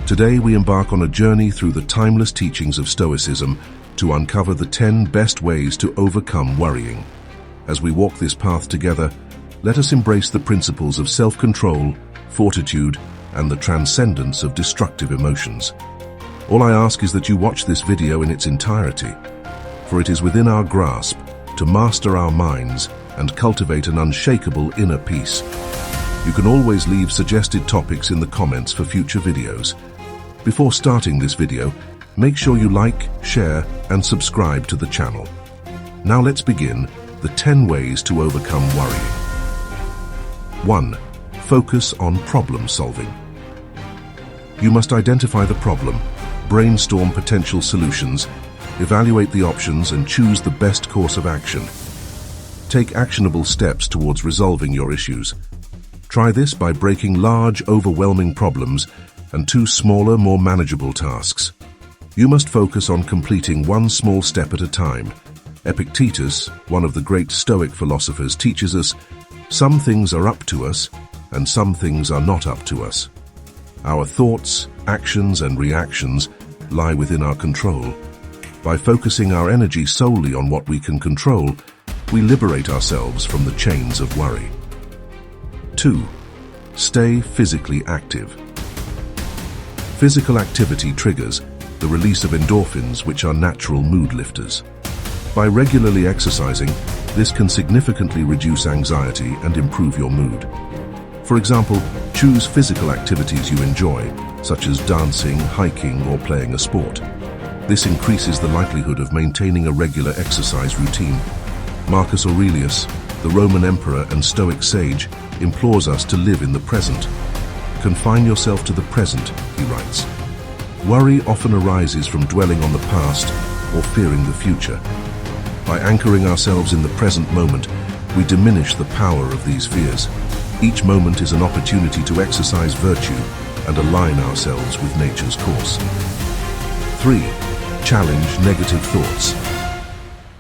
Today we embark on a journey through the timeless teachings of Stoicism to uncover the 10 best ways to overcome worrying. As we walk this path together, let us embrace the principles of self-control, fortitude, and the transcendence of destructive emotions. All I ask is that you watch this video in its entirety, for it is within our grasp to master our minds and cultivate an unshakable inner peace. You can always leave suggested topics in the comments for future videos. Before starting this video, make sure you like, share, and subscribe to the channel. Now let's begin the 10 ways to overcome worrying. 1. Focus on problem solving. You must identify the problem, brainstorm potential solutions, evaluate the options, and choose the best course of action. Take actionable steps towards resolving your issues. Try this by breaking large, overwhelming problems into smaller, more manageable tasks. You must focus on completing one small step at a time. Epictetus, one of the great Stoic philosophers, teaches us, some things are up to us, and some things are not up to us. Our thoughts, actions, and reactions lie within our control. By focusing our energy solely on what we can control, we liberate ourselves from the chains of worry. 2. Stay physically active. Physical activity triggers the release of endorphins, which are natural mood lifters. By regularly exercising, this can significantly reduce anxiety and improve your mood. For example, choose physical activities you enjoy, such as dancing, hiking, or playing a sport. This increases the likelihood of maintaining a regular exercise routine. Marcus Aurelius, the Roman emperor and Stoic sage, implores us to live in the present. Confine yourself to the present, he writes. Worry often arises from dwelling on the past or fearing the future. By anchoring ourselves in the present moment, we diminish the power of these fears. Each moment is an opportunity to exercise virtue and align ourselves with nature's course. 3. Challenge negative thoughts.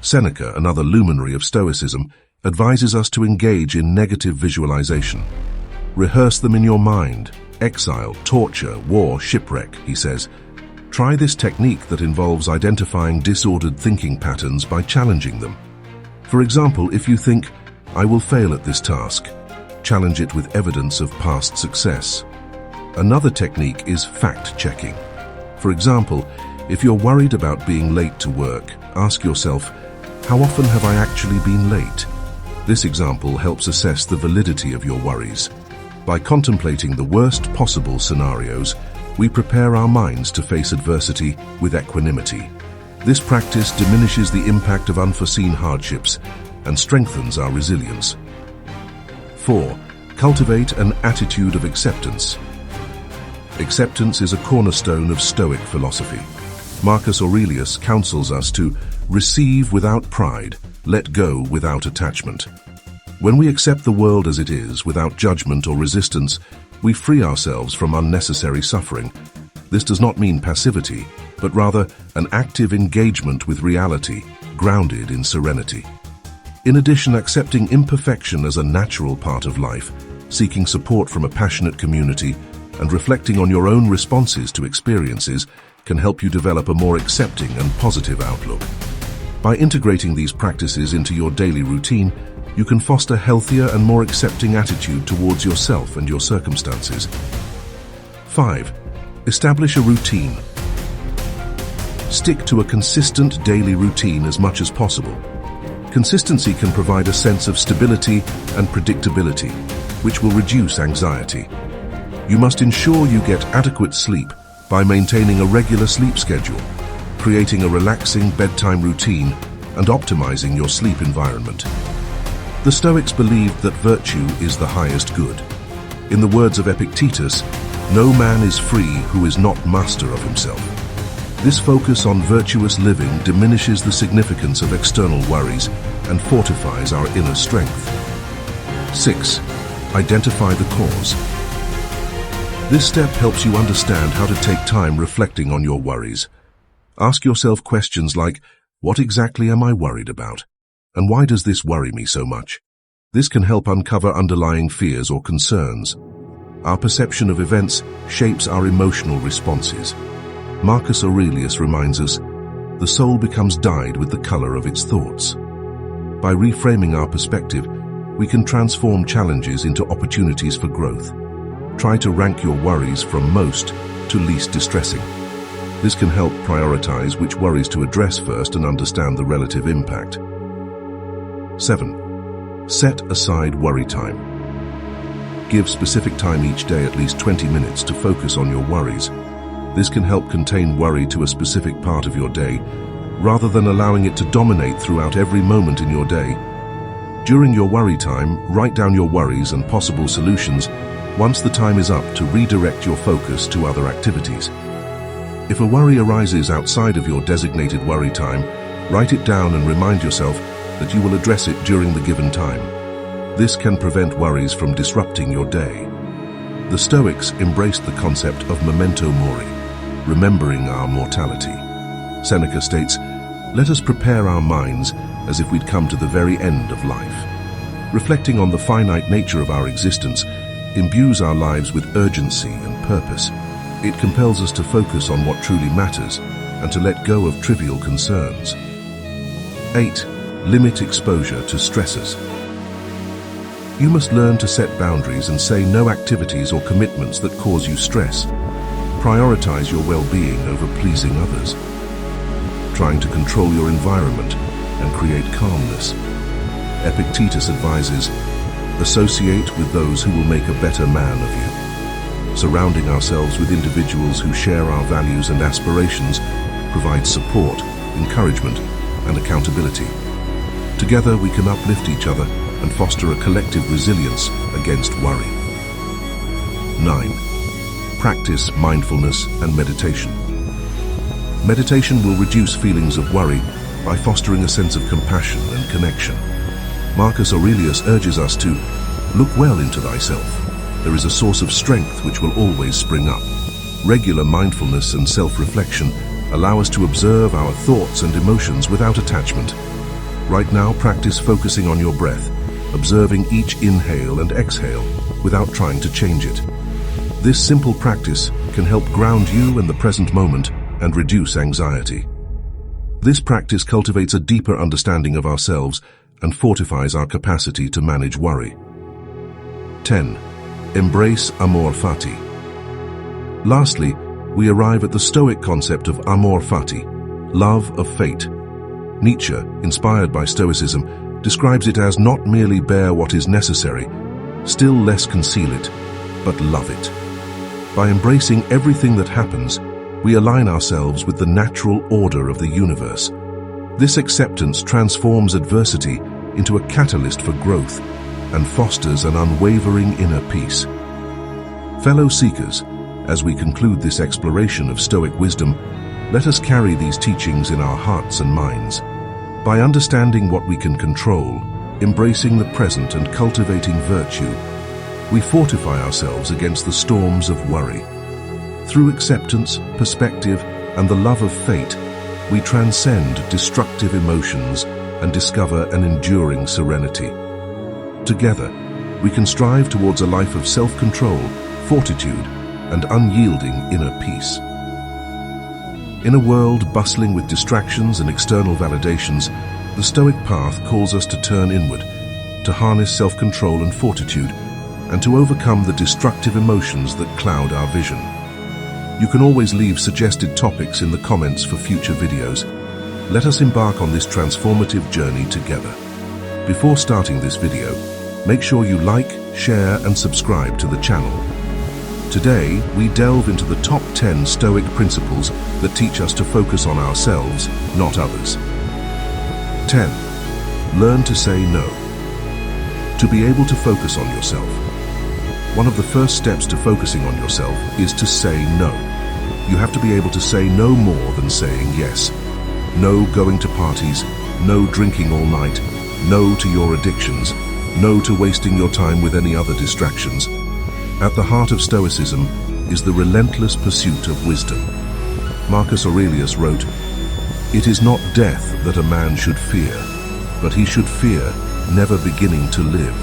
Seneca, another luminary of Stoicism, advises us to engage in negative visualization. Rehearse them in your mind. Exile, torture, war, shipwreck, he says. Try this technique that involves identifying disordered thinking patterns by challenging them. For example, if you think, I will fail at this task, challenge it with evidence of past success. Another technique is fact-checking. For example, if you're worried about being late to work, ask yourself, how often have I actually been late? This example helps assess the validity of your worries. By contemplating the worst possible scenarios, we prepare our minds to face adversity with equanimity. This practice diminishes the impact of unforeseen hardships and strengthens our resilience. 4. Cultivate an attitude of acceptance. Acceptance is a cornerstone of Stoic philosophy. Marcus Aurelius counsels us to receive without pride, let go without attachment. When we accept the world as it is, without judgment or resistance, we free ourselves from unnecessary suffering. This does not mean passivity, but rather an active engagement with reality, grounded in serenity. In addition, accepting imperfection as a natural part of life, seeking support from a passionate community, and reflecting on your own responses to experiences can help you develop a more accepting and positive outlook. By integrating these practices into your daily routine, you can foster a healthier and more accepting attitude towards yourself and your circumstances. 5. Establish a routine. Stick to a consistent daily routine as much as possible. Consistency can provide a sense of stability and predictability, which will reduce anxiety. You must ensure you get adequate sleep by maintaining a regular sleep schedule, creating a relaxing bedtime routine, and optimizing your sleep environment. The Stoics believed that virtue is the highest good. In the words of Epictetus, no man is free who is not master of himself. This focus on virtuous living diminishes the significance of external worries and fortifies our inner strength. 6. Identify the cause. This step helps you understand how to take time reflecting on your worries. Ask yourself questions like, what exactly am I worried about? And why does this worry me so much? This can help uncover underlying fears or concerns. Our perception of events shapes our emotional responses. Marcus Aurelius reminds us, the soul becomes dyed with the color of its thoughts. By reframing our perspective, we can transform challenges into opportunities for growth. Try to rank your worries from most to least distressing. This can help prioritize which worries to address first and understand the relative impact. 7. Set aside worry time. Give specific time each day, at least 20 minutes, to focus on your worries. This can help contain worry to a specific part of your day, rather than allowing it to dominate throughout every moment in your day. During your worry time, write down your worries and possible solutions once the time is up to redirect your focus to other activities. If a worry arises outside of your designated worry time, write it down and remind yourself that you will address it during the given time. This can prevent worries from disrupting your day. The Stoics embraced the concept of memento mori, remembering our mortality. Seneca states, "Let us prepare our minds as if we'd come to the very end of life." Reflecting on the finite nature of our existence imbues our lives with urgency and purpose. It compels us to focus on what truly matters and to let go of trivial concerns. 8. Limit exposure to stressors. You must learn to set boundaries and say no activities or commitments that cause you stress. Prioritize your well-being over pleasing others. Trying to control your environment and create calmness. Epictetus advises, associate with those who will make a better man of you. Surrounding ourselves with individuals who share our values and aspirations provides support, encouragement, and accountability. Together we can uplift each other and foster a collective resilience against worry. 9. Practice mindfulness and meditation. Meditation will reduce feelings of worry by fostering a sense of compassion and connection. Marcus Aurelius urges us to look well into thyself. There is a source of strength which will always spring up. Regular mindfulness and self-reflection allow us to observe our thoughts and emotions without attachment. Right now, practice focusing on your breath, observing each inhale and exhale without trying to change it. This simple practice can help ground you in the present moment and reduce anxiety. This practice cultivates a deeper understanding of ourselves and fortifies our capacity to manage worry. 10. Embrace amor fati. Lastly, we arrive at the Stoic concept of amor fati, love of fate. Nietzsche, inspired by Stoicism, describes it as not merely bear what is necessary, still less conceal it, but love it. By embracing everything that happens, we align ourselves with the natural order of the universe. This acceptance transforms adversity into a catalyst for growth and fosters an unwavering inner peace. Fellow seekers, as we conclude this exploration of Stoic wisdom, let us carry these teachings in our hearts and minds. By understanding what we can control, embracing the present and cultivating virtue, we fortify ourselves against the storms of worry. Through acceptance, perspective, and the love of fate, we transcend destructive emotions and discover an enduring serenity. Together, we can strive towards a life of self-control, fortitude, and unyielding inner peace. In a world bustling with distractions and external validations, the Stoic path calls us to turn inward, to harness self-control and fortitude, and to overcome the destructive emotions that cloud our vision. You can always leave suggested topics in the comments for future videos. Let us embark on this transformative journey together. Before starting this video, make sure you like, share, and subscribe to the channel. Today, we delve into the top 10 Stoic principles that teach us to focus on ourselves, not others. 10. Learn to say no. To be able to focus on yourself. One of the first steps to focusing on yourself is to say no. You have to be able to say no more than saying yes. No going to parties, no drinking all night, no to your addictions, no to wasting your time with any other distractions. At the heart of Stoicism is the relentless pursuit of wisdom. Marcus Aurelius wrote, "It is not death that a man should fear, but he should fear never beginning to live."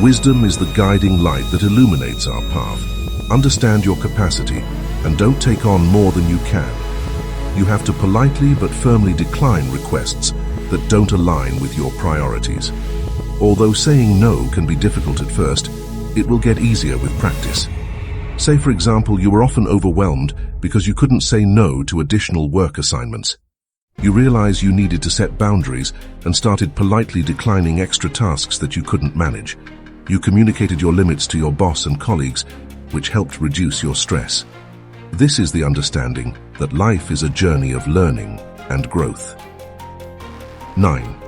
Wisdom is the guiding light that illuminates our path. Understand your capacity and don't take on more than you can. You have to politely but firmly decline requests that don't align with your priorities. Although saying no can be difficult at first, it will get easier with practice. Say, for example, you were often overwhelmed because you couldn't say no to additional work assignments. You realized you needed to set boundaries and started politely declining extra tasks that you couldn't manage. You communicated your limits to your boss and colleagues, which helped reduce your stress. This is the understanding that life is a journey of learning and growth. 9.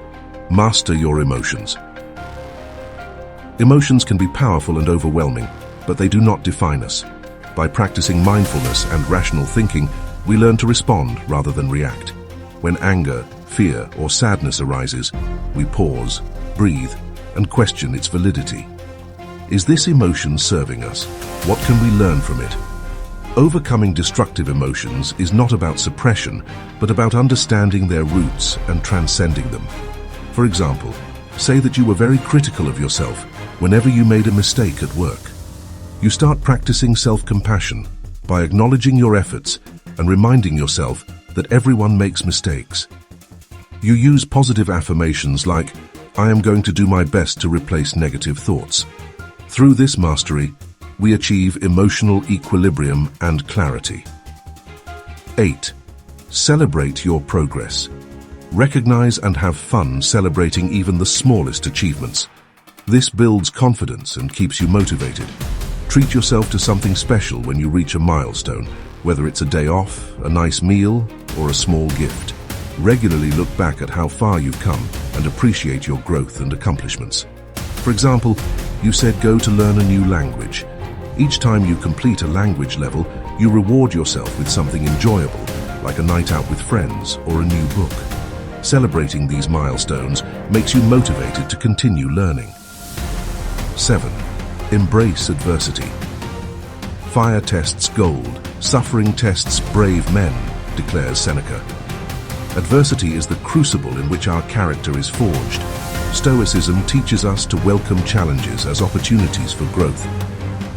Master your emotions. Emotions can be powerful and overwhelming, but they do not define us. By practicing mindfulness and rational thinking, we learn to respond rather than react. When anger, fear, or sadness arises, we pause, breathe, and question its validity. Is this emotion serving us? What can we learn from it? Overcoming destructive emotions is not about suppression, but about understanding their roots and transcending them. For example, say that you were very critical of yourself whenever you made a mistake at work. You start practicing self-compassion by acknowledging your efforts and reminding yourself that everyone makes mistakes. You use positive affirmations like, "I am going to do my best to replace negative thoughts." Through this mastery, we achieve emotional equilibrium and clarity. 8. Celebrate your progress. Recognize and have fun celebrating even the smallest achievements. This builds confidence and keeps you motivated. Treat yourself to something special when you reach a milestone, whether it's a day off, a nice meal, or a small gift. Regularly look back at how far you've come and appreciate your growth and accomplishments. For example, you said go to learn a new language. Each time you complete a language level, you reward yourself with something enjoyable, like a night out with friends or a new book. Celebrating these milestones makes you motivated to continue learning. 7. Embrace adversity. Fire tests gold, suffering tests brave men, declares Seneca. Adversity is the crucible in which our character is forged. Stoicism teaches us to welcome challenges as opportunities for growth.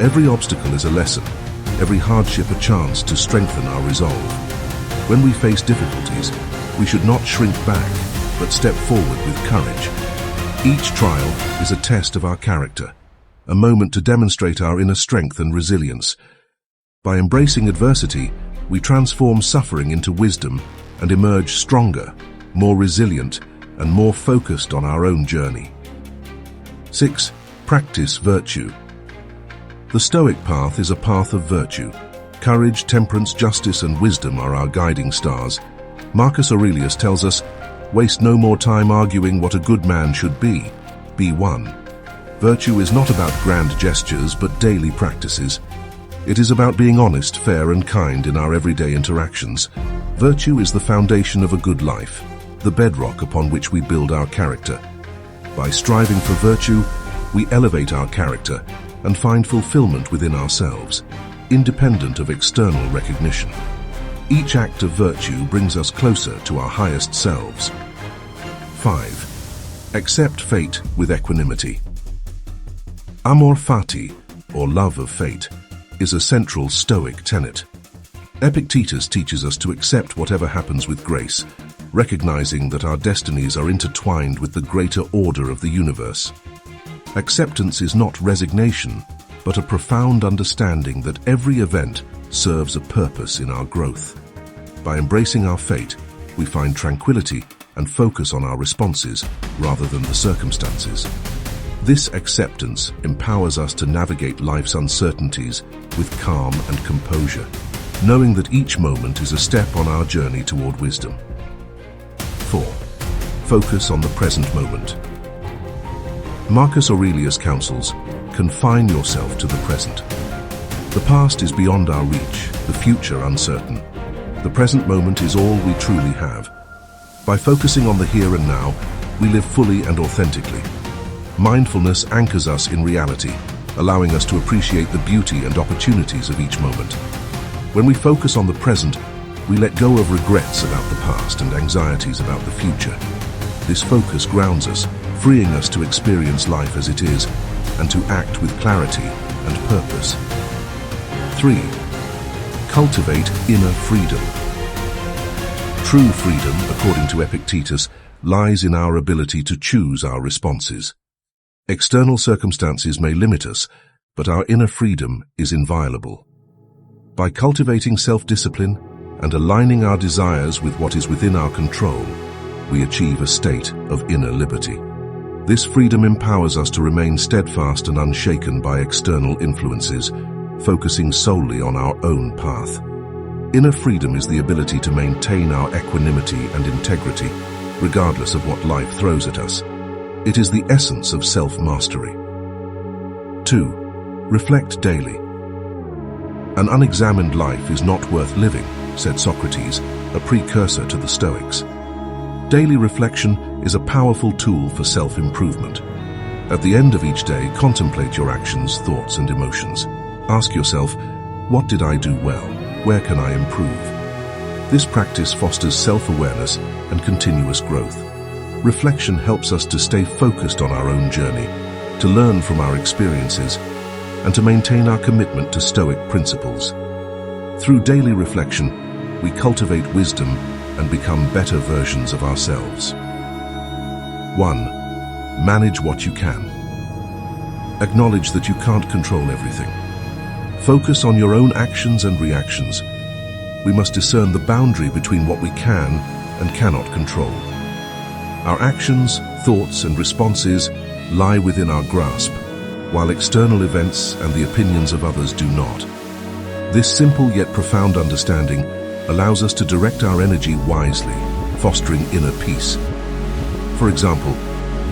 Every obstacle is a lesson, every hardship a chance to strengthen our resolve. When we face difficulties, we should not shrink back, but step forward with courage. Each trial is a test of our character, a moment to demonstrate our inner strength and resilience. By embracing adversity, we transform suffering into wisdom and emerge stronger, more resilient, and more focused on our own journey. 6. Practice virtue. The Stoic path is a path of virtue. Courage, temperance, justice, and wisdom are our guiding stars. Marcus Aurelius tells us, "Waste no more time arguing what a good man should be. Be one." Virtue is not about grand gestures, but daily practices. It is about being honest, fair, and kind in our everyday interactions. Virtue is the foundation of a good life, the bedrock upon which we build our character. By striving for virtue, we elevate our character and find fulfillment within ourselves, independent of external recognition. Each act of virtue brings us closer to our highest selves. 5. Accept fate with equanimity. Amor fati, or love of fate, is a central Stoic tenet. Epictetus teaches us to accept whatever happens with grace, recognizing that our destinies are intertwined with the greater order of the universe. Acceptance is not resignation, but a profound understanding that every event serves a purpose in our growth. By embracing our fate, we find tranquility and focus on our responses rather than the circumstances. This acceptance empowers us to navigate life's uncertainties with calm and composure, knowing that each moment is a step on our journey toward wisdom. 4. Focus on the present moment. Marcus Aurelius counsels, confine yourself to the present. The past is beyond our reach, the future uncertain. The present moment is all we truly have. By focusing on the here and now, we live fully and authentically. Mindfulness anchors us in reality, allowing us to appreciate the beauty and opportunities of each moment. When we focus on the present, we let go of regrets about the past and anxieties about the future. This focus grounds us, freeing us to experience life as it is, and to act with clarity and purpose. 3. Cultivate inner freedom. True freedom, according to Epictetus, lies in our ability to choose our responses. External circumstances may limit us, but our inner freedom is inviolable. By cultivating self-discipline and aligning our desires with what is within our control, we achieve a state of inner liberty. This freedom empowers us to remain steadfast and unshaken by external influences, focusing solely on our own path. Inner freedom is the ability to maintain our equanimity and integrity, regardless of what life throws at us. It is the essence of self-mastery. 2. Reflect daily. An unexamined life is not worth living, said Socrates, a precursor to the Stoics. Daily reflection is a powerful tool for self-improvement. At the end of each day, contemplate your actions, thoughts, and emotions. Ask yourself, what did I do well? Where can I improve? This practice fosters self-awareness and continuous growth. Reflection helps us to stay focused on our own journey, to learn from our experiences, and to maintain our commitment to Stoic principles. Through daily reflection, we cultivate wisdom and become better versions of ourselves. 1. Manage what you can. Acknowledge that you can't control everything. Focus on your own actions and reactions. We must discern the boundary between what we can and cannot control. Our actions, thoughts, and responses lie within our grasp, while external events and the opinions of others do not. This simple yet profound understanding allows us to direct our energy wisely, fostering inner peace. For example,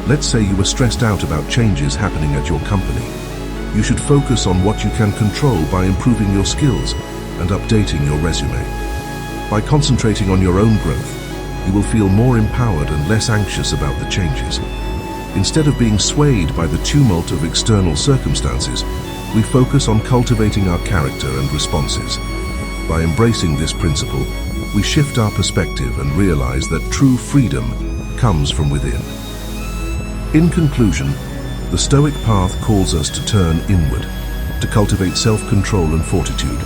let's say you were stressed out about changes happening at your company. You should focus on what you can control by improving your skills and updating your resume. By concentrating on your own growth, you will feel more empowered and less anxious about the changes. Instead of being swayed by the tumult of external circumstances, we focus on cultivating our character and responses. By embracing this principle, we shift our perspective and realize that true freedom comes from within. In conclusion, the Stoic path calls us to turn inward, to cultivate self-control and fortitude,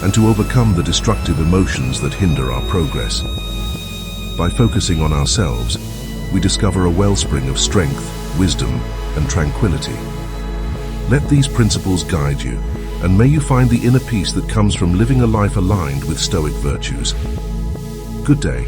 and to overcome the destructive emotions that hinder our progress. By focusing on ourselves, we discover a wellspring of strength, wisdom, and tranquility. Let these principles guide you, and may you find the inner peace that comes from living a life aligned with Stoic virtues. Good day.